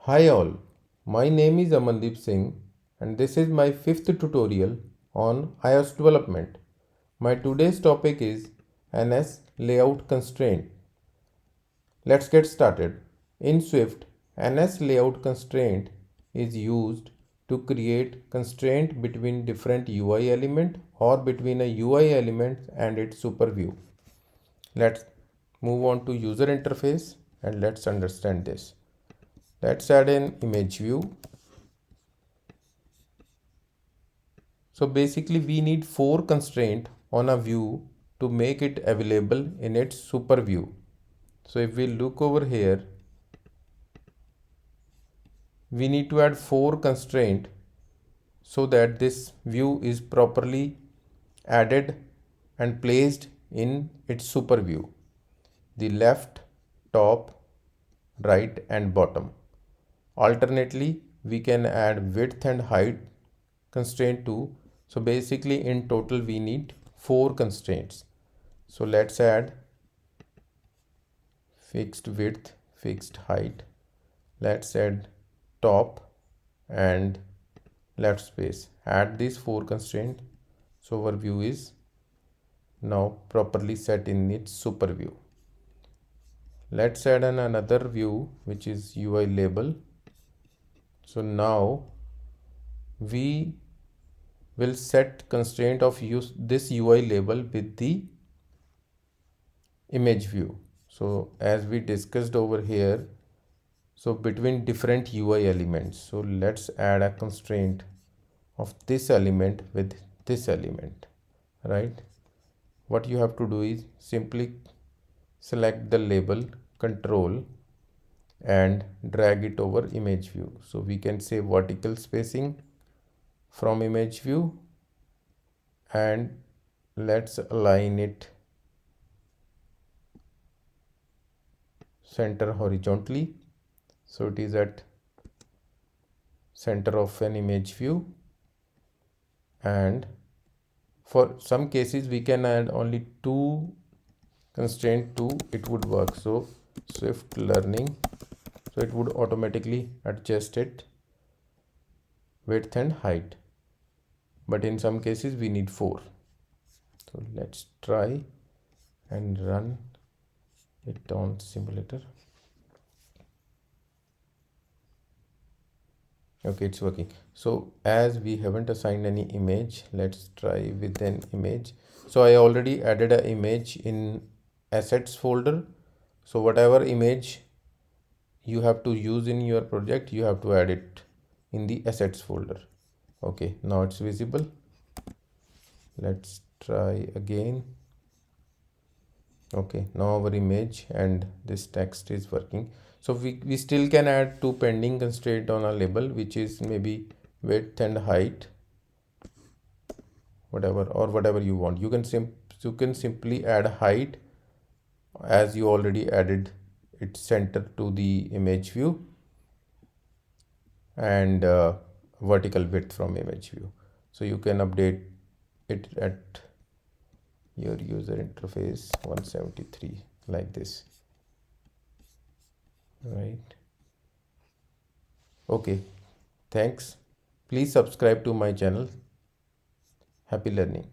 Hi all, my name is Amandeep Singh and this is my fifth tutorial on iOS development. My today's topic is NSLayoutConstraint. Let's get started. In Swift, NSLayoutConstraint is used to create constraint between different UI element or between a UI element and its superview. Let's move on to user interface and let's understand this. Let's add an image view. So basically we need 4 constraints on a view to make it available in its super view. So if we look over here, we need to add 4 constraints so that this view is properly added and placed in its super view. The left, top, right and bottom. Alternately, we can add width and height constraint too. So basically in total we need 4 constraints. So let's add fixed width, fixed height. Let's add top and left space. Add these 4 constraints. So our view is now properly set in its super view. Let's add another view which is UI label. So now we will set constraint of use this UI label with the image view. So as we discussed over here, so between different UI elements, so let's add a constraint of this element with this element, right? What you have to do is simply select the label control and drag it over image view. So we can say vertical spacing from image view and let's align it center horizontally. So it is at center of an image view, and for some cases we can add only 2 constraint to it would work. So Swift learning, so it would automatically adjust it width and height, but in some cases we need 4. So let's try and run it on simulator. Okay, it's working. So as we haven't assigned any image, let's try with an image. So I already added an image in assets folder. So whatever image you have to use in your project, you have to add it in the assets folder. Okay, now it's visible. Let's try again. Okay, now our image and this text is working. So we still can add 2 pending constraint on a label, which is maybe width and height, whatever you want. You can simply add height as you already added it center to the image view, and vertical width from image view. So you can update it at your user interface 173 like this, right? Okay, thanks. Please subscribe to my channel. Happy learning.